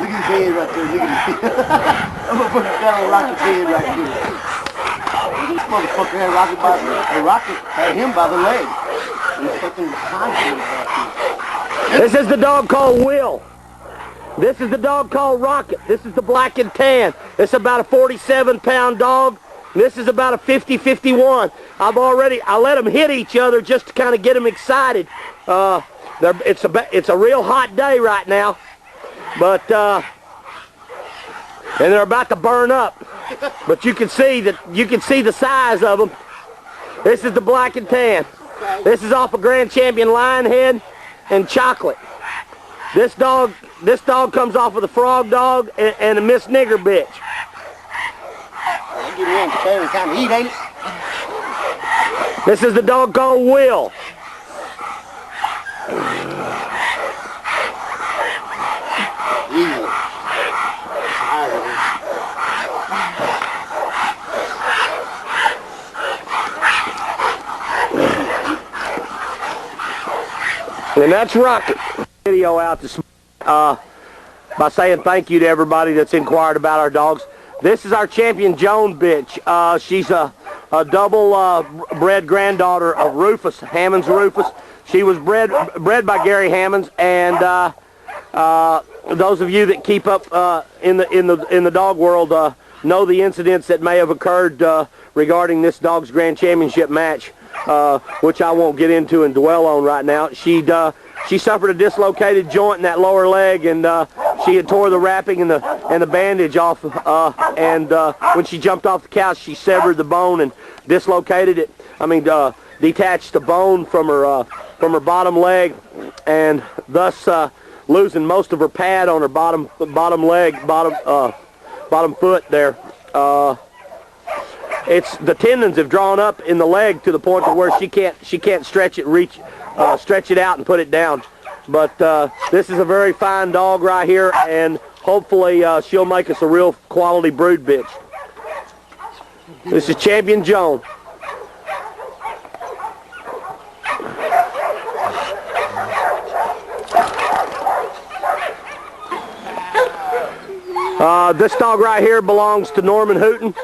Look at his head right there. Look at his head. I'm gonna put that on Rocket's head right there. This motherfucker had him by the leg. He's fucking confident. This is the dog called Will. This is the dog called Rocket. This is the black and tan. This is about a 47-pound dog. This is about a 50-51. I let them hit each other just to kind of get them excited. It's a real hot day right now, but and they're about to burn up. But you can see the size of them. This is the black and tan. This is off a Grand Champion Lionhead and Chocolate. This dog comes off of the Frog Dog and a Miss Nigger bitch. Get in and kind of eat, ain't it? This is the dog called Will. And that's Rocket. Video out this by saying thank you to everybody that's inquired about our dogs. This is our Champion Joan bitch. She's a double bred granddaughter of Rufus, Hammonds Rufus. She was bred by Gary Hammonds, and those of you that keep up in the dog world know the incidents that may have occurred regarding this dog's Grand Championship match, which I won't get into and dwell on right now. She suffered a dislocated joint in that lower leg, and she had tore the wrapping and the bandage off. And when she jumped off the couch, she severed the bone and dislocated it. Detached the bone from her bottom leg, and thus losing most of her pad on her bottom leg, bottom foot there. The tendons have drawn up in the leg to the point to where she can't stretch it, stretch it out and put it down. But this is a very fine dog right here, and hopefully she'll make us a real quality brood bitch. This is Champion Joan. This dog right here belongs to Norman Hooten.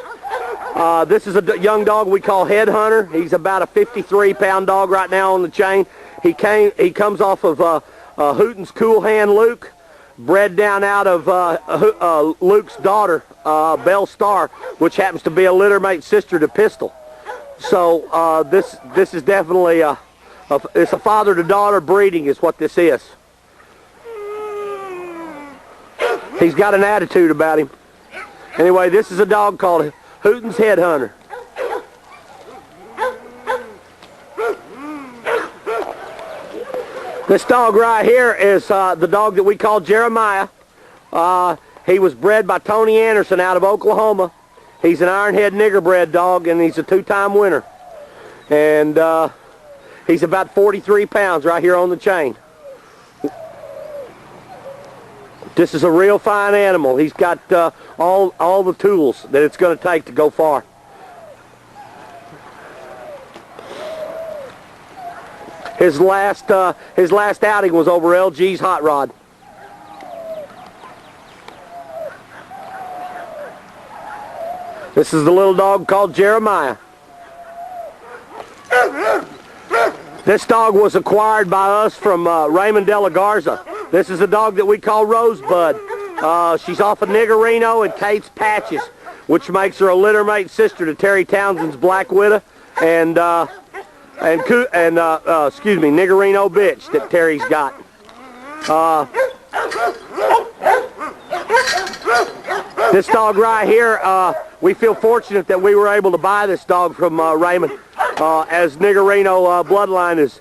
This is a young dog we call Headhunter. He's about a 53-pound dog right now on the chain. He comes off of Hooten's Cool Hand Luke, bred down out of Luke's daughter, Belle Star, which happens to be a littermate sister to Pistol. So this is definitely it's a father-to-daughter breeding is what this is. He's got an attitude about him. Anyway, this is a dog called Hooten's Headhunter. This dog right here is the dog that we call Jeremiah. He was bred by Tony Anderson out of Oklahoma. He's an Ironhead nigger bred dog, and he's a two-time winner. And he's about 43 pounds right here on the chain. This is a real fine animal. He's got all the tools that it's going to take to go far. His last outing was over LG's Hot Rod. This is the little dog called Jeremiah. This dog was acquired by us from Raymond De La Garza. This is a dog that we call Rosebud. She's off of Niggerino and Kate's Patches, which makes her a littermate sister to Terry Townsend's Black Widow and Niggerino bitch that Terry's got. This dog right here, we feel fortunate that we were able to buy this dog from Raymond, as Niggerino bloodline is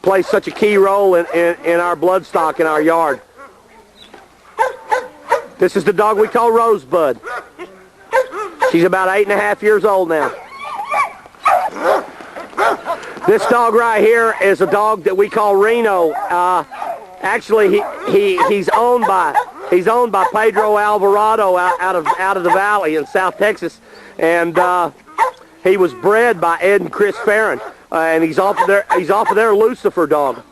plays such a key role in our blood stock in our yard. This is the dog we call Rosebud. She's about 8.5 years old now. This dog right here is a dog that we call Reno. Actually, he's owned by Pedro Alvarado out of the valley in South Texas, and he was bred by Ed and Chris Farron, and he's off of their Lucifer dog.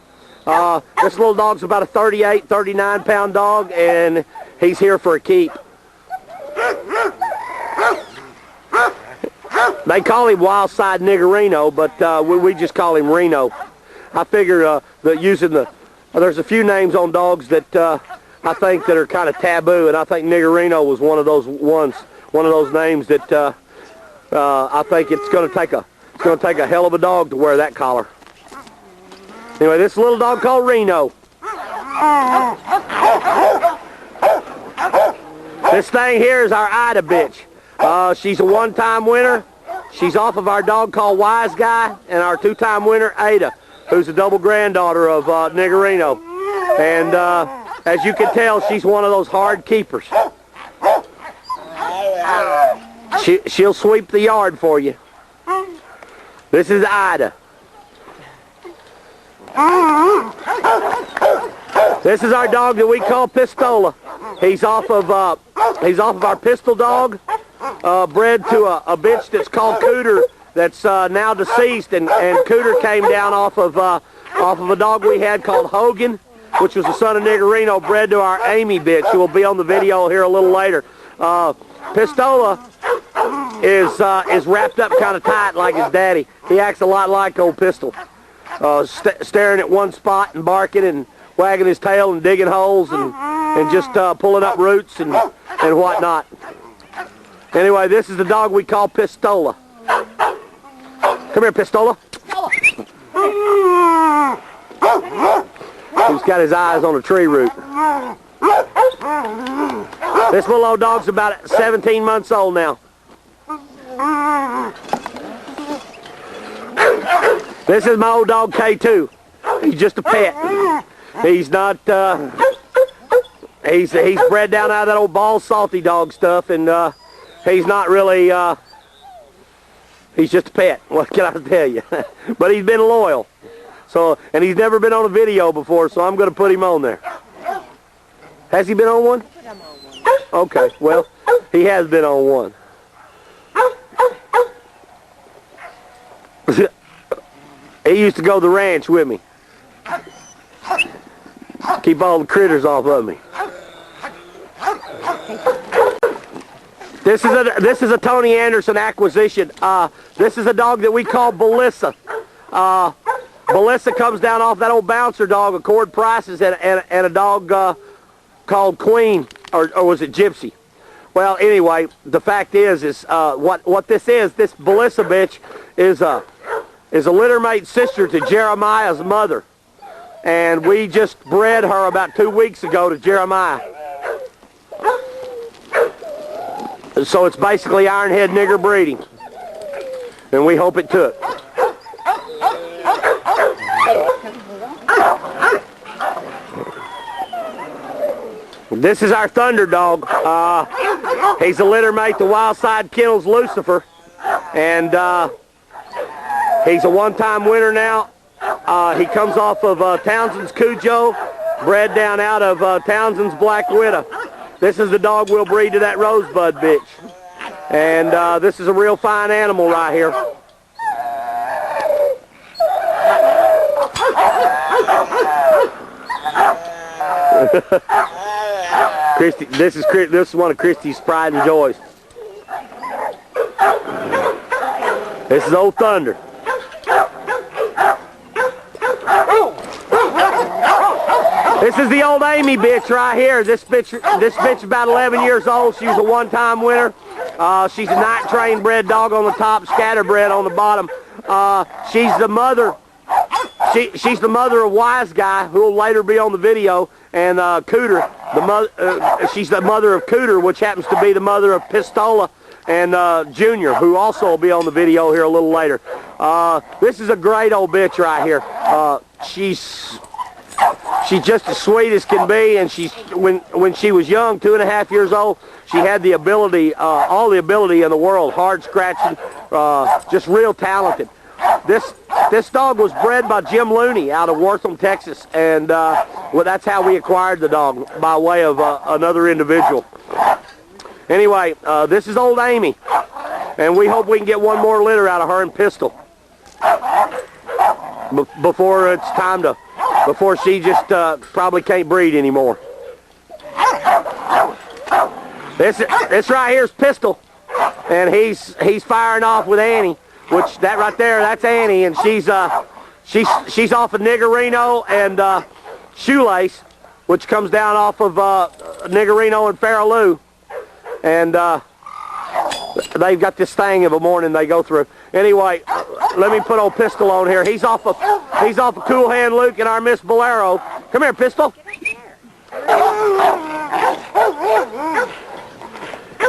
This little dog's about a 38, 39 pound dog, and he's here for a keep. They call him Wild Side Niggerino, but we just call him Reno. I figure that using there's a few names on dogs that I think that are kind of taboo, and I think Niggerino was one of those names that I think it's going to take a hell of a dog to wear that collar. Anyway, this little dog called Reno. This thing here is our Ida bitch. She's a one-time winner. She's off of our dog called Wise Guy, and our two-time winner, Ada, who's a double granddaughter of Niggerino. And as you can tell, she's one of those hard keepers. She'll sweep the yard for you. This is Ida. This is our dog that we call Pistola. He's off of our pistol dog, bred to a bitch that's called Cooter, that's now deceased, and Cooter came down off of a dog we had called Hogan, which was the son of Niggerino, bred to our Amy bitch, who will be on the video here a little later. Pistola is wrapped up kind of tight like his daddy. He acts a lot like old Pistol, staring at one spot and barking and wagging his tail and digging holes and just pulling up roots and whatnot. Anyway, this is the dog we call Pistola. Come here, Pistola. He's got his eyes on a tree root. This little old dog's about 17 months old now. This is my old dog K2. He's just a pet. He's not, he's bred down out of that old ball salty dog stuff, and he's not really, he's just a pet. What can I tell you? But he's been loyal. So, and he's never been on a video before, so I'm going to put him on there. Has he been on one? Okay, well, he has been on one. He used to go to the ranch with me. Keep all the critters off of me. This is a Tony Anderson acquisition. This is a dog that we call Belissa. Belissa comes down off that old bouncer dog, Accord Prices, and a dog called Queen, or was it Gypsy? Well, anyway, the fact is what this is. This Belissa bitch is a litter mate sister to Jeremiah's mother, and we just bred her about 2 weeks ago to Jeremiah. So it's basically ironhead nigger breeding, and we hope it took. This is our Thunder dog. He's a litter mate to Wild Side Kennels Lucifer, and he's a one-time winner now. He comes off of Townsend's Cujo, bred down out of Townsend's Black Widow. This is the dog we'll breed to that Rosebud bitch. And this is a real fine animal right here. Christy, this is one of Christy's pride and joys. This is old Thunder. This is the old Amy bitch right here. This bitch is about 11 years old. She's a one-time winner. She's a night trained bred dog on the top, scatterbred on the bottom. She's the mother. She's the mother of Wise Guy, who will later be on the video, and Cooter. She's the mother of Cooter, which happens to be the mother of Pistola and Junior, who also will be on the video here a little later. This is a great old bitch right here. She's just as sweet as can be, and when she was young, 2.5 years old, she had the ability, all the ability in the world, hard scratching, just real talented. This dog was bred by Jim Looney out of Wortham, Texas, and well, that's how we acquired the dog, by way of another individual. Anyway, this is old Amy, and we hope we can get one more litter out of her and Pistol before it's time to before she just probably can't breed anymore. This right here is Pistol, and he's firing off with Annie, which that right there, that's Annie, and she's off of Niggerino and Shoelace, which comes down off of Niggerino and Farrellou, and they've got this thing of a morning they go through. Anyway, let me put old Pistol on here. He's off of Cool Hand Luke and our Miss Bolero. Come here, Pistol.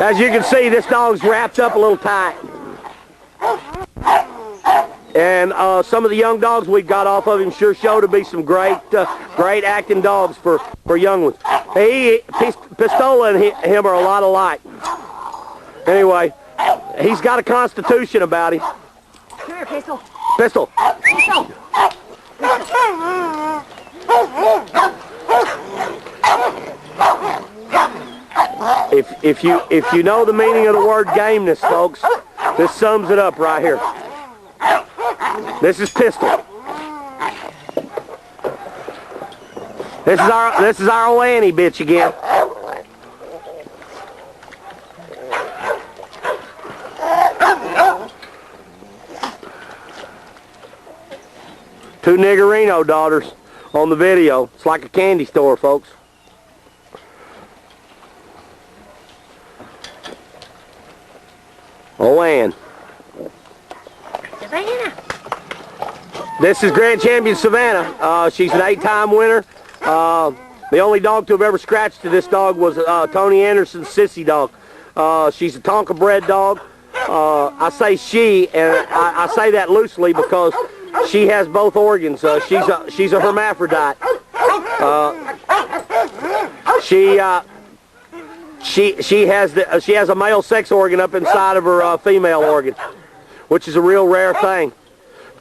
As you can see, this dog's wrapped up a little tight. And some of the young dogs we've got off of him sure show to be some great acting dogs for young ones. Pistola and him are a lot alike. Anyway, he's got a constitution about him. Come here, Pistol. Pistol. Pistol. If you know the meaning of the word gameness, folks, this sums it up right here. This is Pistol. This is our old Annie bitch again. Two Niggerino daughters on the video. It's like a candy store, folks. Oh, Ann. Savannah. This is Grand Champion Savannah. She's an 8-time winner. The only dog to have ever scratched to this dog was Tony Anderson's Sissy dog. She's a Tonka bred dog. I say she, and I say that loosely because she has both organs. She's a hermaphrodite. She has a male sex organ up inside of her female organ, which is a real rare thing.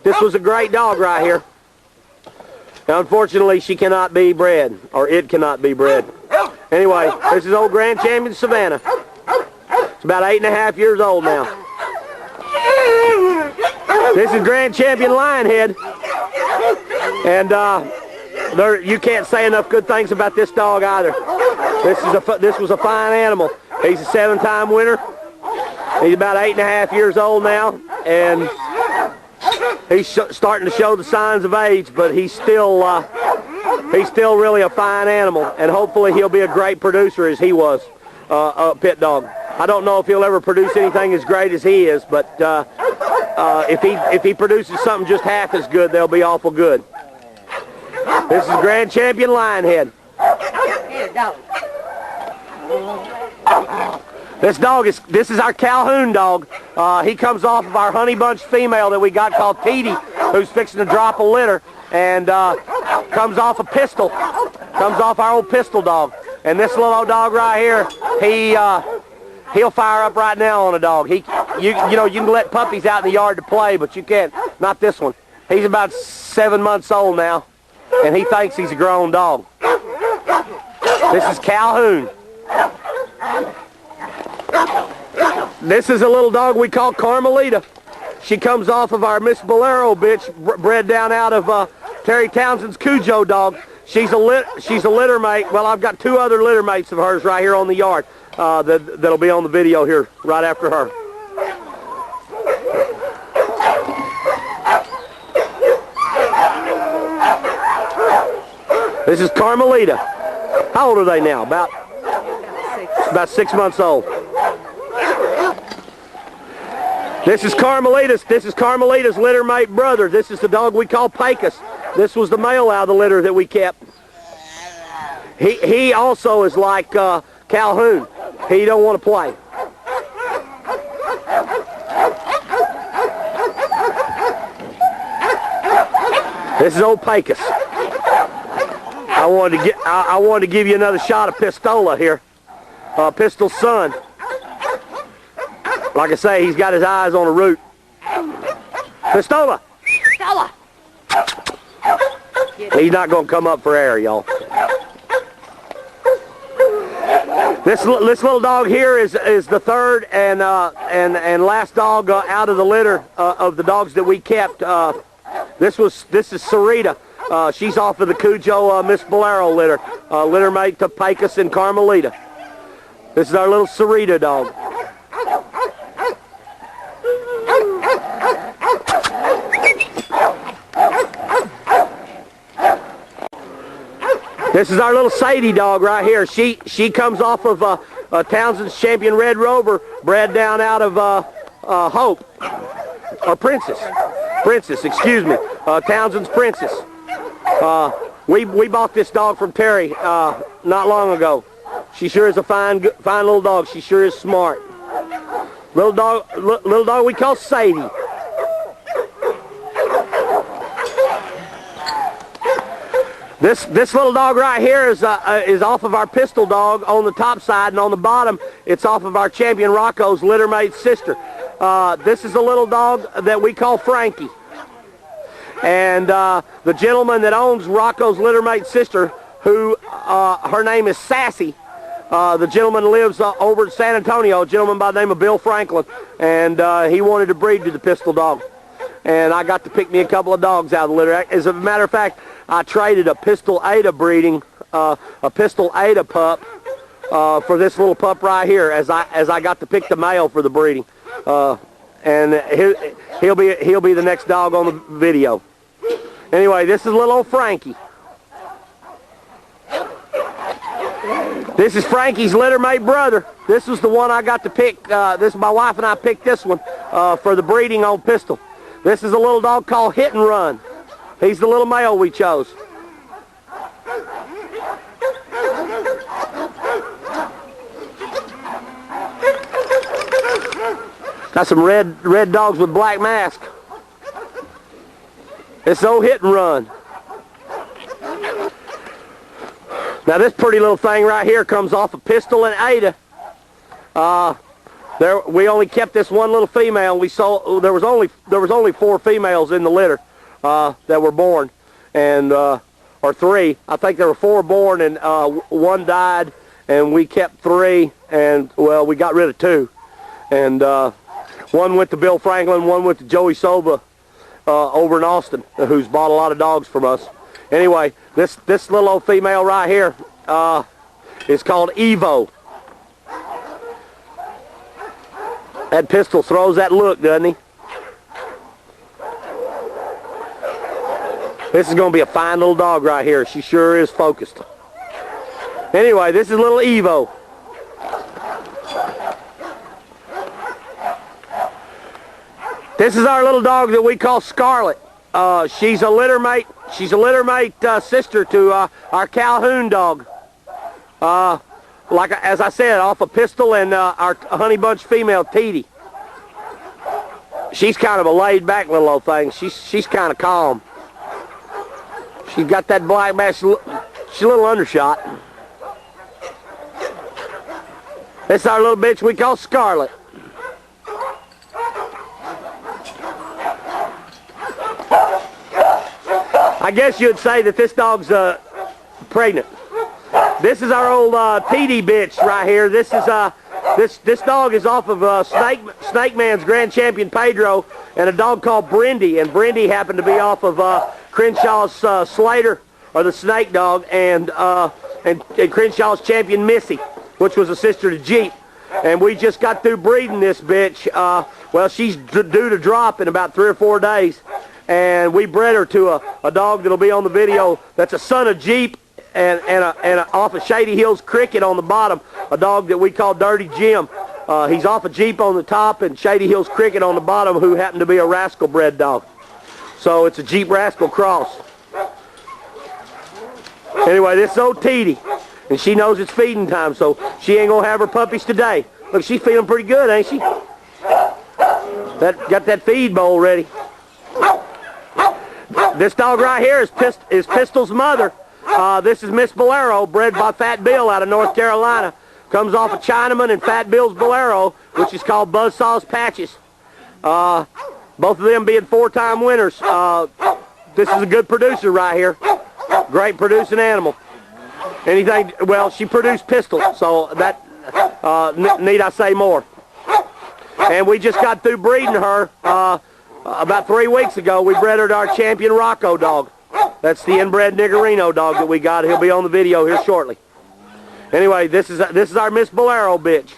This was a great dog right here. Now, unfortunately, she cannot be bred, or it cannot be bred. Anyway, this is old Grand Champion Savannah. It's about 8.5 years old now. This is Grand Champion Lionhead, and you can't say enough good things about this dog either. This was a fine animal. He's a 7-time winner. He's about 8.5 years old now, and he's starting to show the signs of age, but he's still really a fine animal, and hopefully he'll be a great producer as he was, a pit dog. I don't know if he'll ever produce anything as great as he is, but if he produces something just half as good, they'll be awful good. This is Grand Champion Lionhead. Here, dog. This is our Calhoun dog. He comes off of our Honey Bunch female that we got called Petey, who's fixing to drop a litter, and comes off a Pistol. Comes off our old Pistol dog. And this little old dog right here, he'll fire up right now on a dog. You can let puppies out in the yard to play, but you can't. Not this one. He's about 7 months old now, and he thinks he's a grown dog. This is Calhoun. This is a little dog we call Carmelita. She comes off of our Miss Bolero bitch, bred down out of Terry Townsend's Cujo dog. She's a litter mate. Well, I've got 2 other litter mates of hers right here on the yard that'll be on the video here right after her. This is Carmelita. How old are they now? About 6 months old. This is Carmelita's litter mate brother. This is the dog we call Pecos. This was the male out of the litter that we kept. He also is like Calhoun. He don't want to play. This is old Pecos. I wanted to give you another shot of Pistola here. Pistol's son. Like I say, he's got his eyes on a root. Pistola! Pistola! He's not going to come up for air, y'all. This little dog here is the third and last dog out of the litter of the dogs that we kept. This is Sarita. She's off of the Cujo Miss Bolero litter. Litter mate to Pecos and Carmelita. This is our little Sarita dog. This is our little Sadie dog right here. She comes off of Townsend's Champion Red Rover, bred down out of Hope, or Princess, excuse me, Townsend's Princess. We bought this dog from Terry not long ago. She sure is a fine little dog. She sure is smart. Little dog we call Sadie. This little dog right here is off of our pistol dog on the top side, and on the bottom it's off of our Champion Rocco's litter mate sister. This is a little dog that we call Frankie. And the gentleman that owns Rocco's litter mate sister, who her name is Sassy, the gentleman lives over in San Antonio, a gentleman by the name of Bill Franklin, and he wanted to breed to the pistol dog. And I got to pick me a couple of dogs out of the litter. As a matter of fact, I traded a Pistol Ada breeding, a Pistol Ada pup for this little pup right here, as I got to pick the male for the breeding. And he'll be the next dog on the video. Anyway, this is little old Frankie. This is Frankie's litter mate brother. This was the one I got to pick. My wife and I picked this one for the breeding on Pistol. This is a little dog called Hit and Run. He's the little male we chose. Got some red dogs with black mask. It's old Hit and Run. Now this pretty little thing right here comes off of Pistol and Ada. We only kept this one little female. We sold. There was only 4 females in the litter that were born, and or 3. I think there were 4 born, and 1 died, and we kept 3, and well, we got rid of 2, and 1 went to Bill Franklin, 1 went to Joey Soba over in Austin, who's bought a lot of dogs from us. Anyway, this little old female right here is called Evo. That Pistol throws that look, doesn't he? This is going to be a fine little dog right here. She sure is focused. Anyway, this is little Evo. This is our little dog that we call Scarlet. She's a litter mate. She's a litter mate sister to our Calhoun dog. As I said, off a Pistol and our Honey Bunch female, Teety. She's kind of a laid-back little old thing. She's kind of calm. She's got that black mask. She's a little undershot. This is our little bitch we call Scarlet. I guess you'd say that this dog's pregnant. This is our old TD bitch right here. This is this dog is off of Snake Man's Grand Champion Pedro, and a dog called Brindy, and Brindy happened to be off of Crenshaw's Slater, or the Snake dog, and Crenshaw's Champion Missy, which was a sister to Jeep. And we just got through breeding this bitch. Well, she's due to drop in about 3 or 4 days, and we bred her to a dog that'll be on the video. That's a son of Jeep, and off of Shady Hills Cricket on the bottom, a dog that we call Dirty Jim. He's off of Jeep on the top and Shady Hills Cricket on the bottom, who happened to be a Rascal bred dog. So it's a Jeep Rascal cross. Anyway, this is old Teety, and she knows it's feeding time, so she ain't gonna have her puppies today. Look, she's feeling pretty good, ain't she? Got that feed bowl ready. This dog right here is Pistol's mother. This is Miss Bolero, bred by Fat Bill out of North Carolina. Comes off of Chinaman and Fat Bill's Bolero, which is called Buzzsaw's Patches. Both of them being 4-time winners. This is a good producer right here. Great producing animal. Anything, well, she produced Pistol, so that, need I say more. And we just got through breeding her about 3 weeks ago. We bred her to our Champion Rocco dog. That's the inbred Niggerino dog that we got. He'll be on the video here shortly. Anyway, this is our Miss Bolero bitch.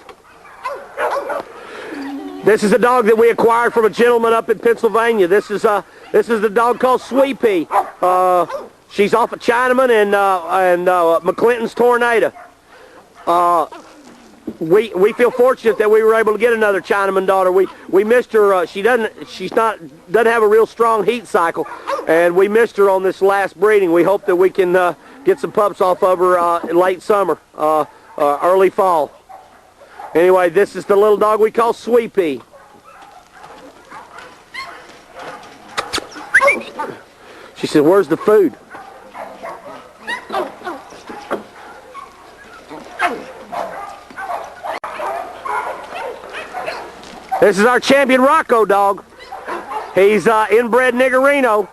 This is a dog that we acquired from a gentleman up in Pennsylvania. This is the dog called Sweet Pea. She's off of Chinaman and McClinton's Tornado. We feel fortunate that we were able to get another Chinaman daughter. We missed her. She doesn't have a real strong heat cycle, and we missed her on this last breeding. We hope that we can get some pups off of her in late summer, early fall. Anyway, this is the little dog we call Sweet Pea. She said, "Where's the food?" This is our champion Rocco dog. He's inbred Niggerino.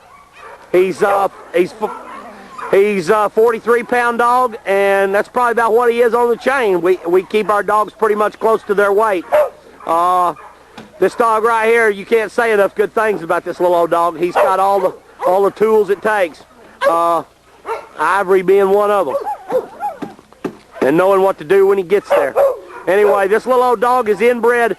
He's 43-pound dog, and that's probably about what he is on the chain. We keep our dogs pretty much close to their weight. This dog right here, you can't say enough good things about this little old dog. He's got all the tools it takes. Ivory being one of them, and knowing what to do when he gets there. Anyway, this little old dog is inbred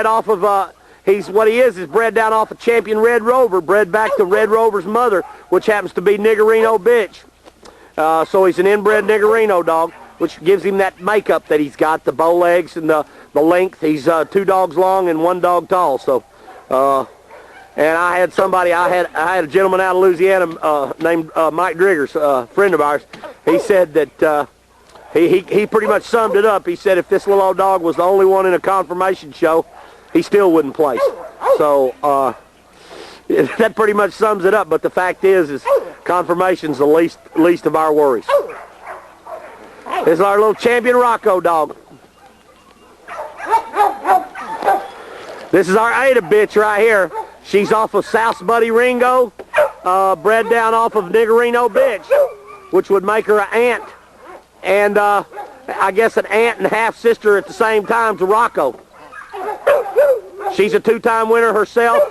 off of he's bred down off of champion Red Rover, bred back to Red Rover's mother, which happens to be Niggerino bitch. So he's an inbred Niggerino dog, which gives him that makeup that he's got, the bow legs and the length. He's 2 dogs long and 1 dog tall. So, and I had a gentleman out of Louisiana named Mike Driggers, a friend of ours. He said that he pretty much summed it up. He said if this little old dog was the only one in a conformation show, he still wouldn't place. So that pretty much sums it up. But the fact is conformation's the least of our worries. This is our little champion Rocco dog. This is our Ada bitch right here. She's off of South's Buddy Ringo, bred down off of Niggerino bitch, which would make her an aunt, and I guess an aunt and half-sister at the same time to Rocco. She's a 2-time winner herself.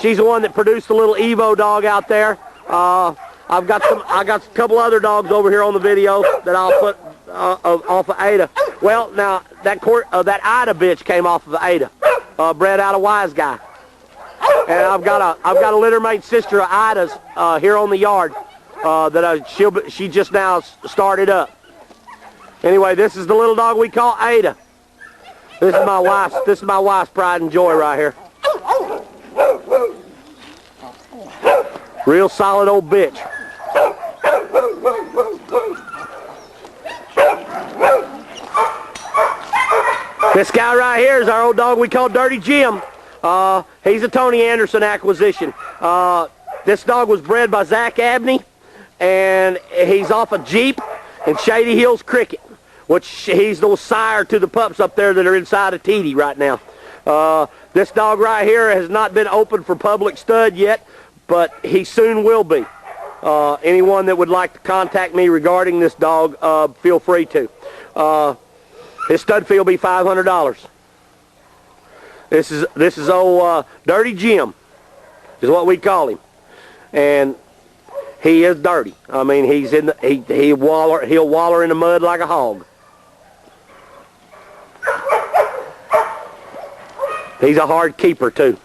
She's the one that produced the little Evo dog out there. I got a couple other dogs over here on the video that I'll put off of Ada. Well, now that Ida bitch came off of Ada, bred out of Wise Guy. And I've got a littermate sister of Ida's here on the yard that she just now started up. Anyway, this is the little dog we call Ada. This is my wife's pride and joy right here. Real solid old bitch. This guy right here is our old dog we call Dirty Jim. He's a Tony Anderson acquisition. This dog was bred by Zach Abney, and he's off a Jeep and Shady Hills Cricket, which he's the sire to the pups up there that are inside of TD right now. This dog right here has not been open for public stud yet, but he soon will be. Anyone that would like to contact me regarding this dog, feel free to. His stud fee will be $500. This is old Dirty Jim, is what we call him, and he is dirty. I mean, he'll waller in the mud like a hog. He's a hard keeper too.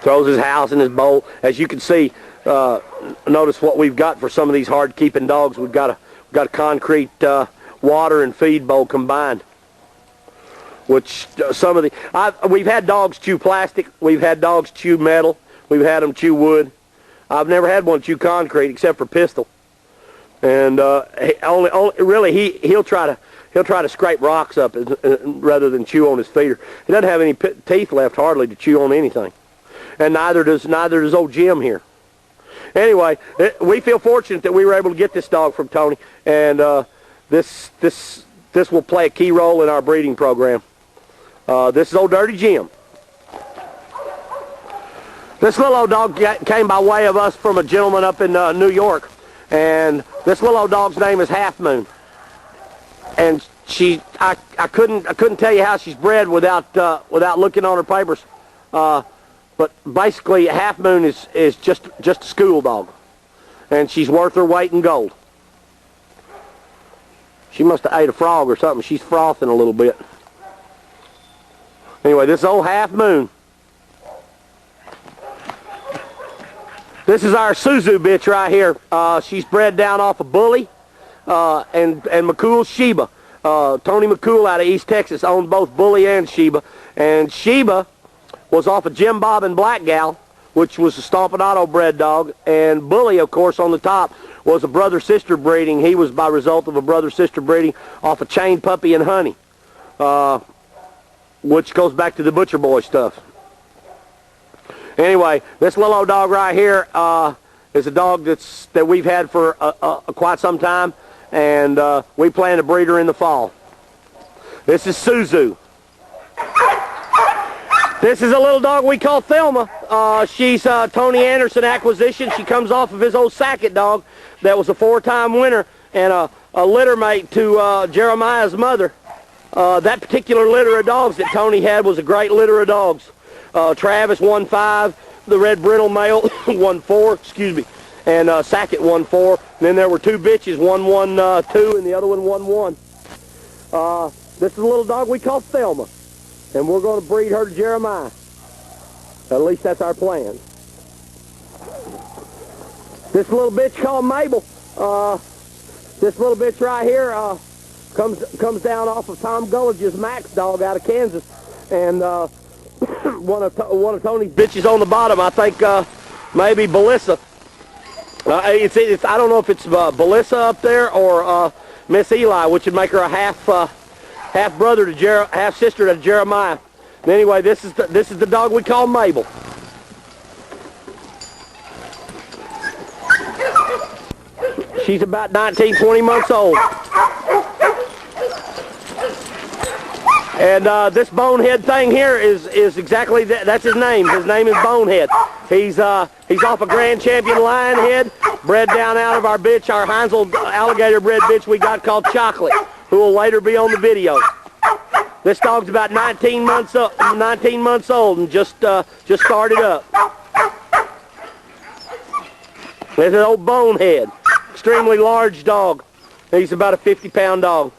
Throws his house in his bowl. As you can see, notice what we've got for some of these hard keeping dogs. We've got a concrete water and feed bowl combined. Which we've had dogs chew plastic, we've had dogs chew metal, we've had them chew wood. I've never had one chew concrete except for Pistol. And he'll try to scrape rocks up rather than chew on his feeder. He doesn't have any teeth left hardly to chew on anything, and neither does old Jim here. Anyway, we feel fortunate that we were able to get this dog from Tony, and this will play a key role in our breeding program. This is old Dirty Jim. This little old dog came by way of us from a gentleman up in New York, and this little old dog's name is Half Moon. And I couldn't tell you how she's bred without looking on her papers. But But basically, Half Moon is just a school dog. And she's worth her weight in gold. She must have ate a frog or something. She's frothing a little bit. Anyway, this is old Half Moon. This is our Suzu bitch right here. She's bred down off of Bully and McCool's Sheba. Tony McCool out of East Texas owns both Bully and Sheba. And Sheba was off of Jim Bob and Black Gal, which was a Stompin' Auto bred dog. And Bully, of course, on the top was a brother-sister breeding. He was by result of a brother-sister breeding off of Chain Puppy and Honey, which goes back to the Butcher Boy stuff. Anyway, this little old dog right here is a dog that we've had for quite some time, and we plan to breed her in the fall. This is Suzu. This is a little dog we call Thelma. She's Tony Anderson acquisition. She comes off of his old Sackett dog that was a 4-time winner and a litter mate to Jeremiah's mother. That particular litter of dogs that Tony had was a great litter of dogs. Travis won 5, the Red Brindle male won 4, excuse me, and Sackett won 4. And then there were 2 bitches, one won 2 and the other one won 1. This is a little dog we call Thelma, and we're going to breed her to Jeremiah. At least that's our plan. This little bitch called Mabel. This little bitch right here comes down off of Tom Gulledge's Max dog out of Kansas, and one of Tony's bitches on the bottom, I think maybe Belissa. I don't know if it's Belissa up there or Miss Eli, which would make her a half brother to half sister to Jeremiah. And anyway, this is the dog we call Mabel. She's about 19, 20 months old. And this Bonehead thing here is exactly that's his name. His name is Bonehead. He's off a Grand Champion Lionhead, bred down out of our bitch, our Heinzel alligator bred bitch we got called Chocolate, who will later be on the video. This dog's about 19 months old and just started up. There's an old Bonehead, extremely large dog. He's about a 50-pound dog.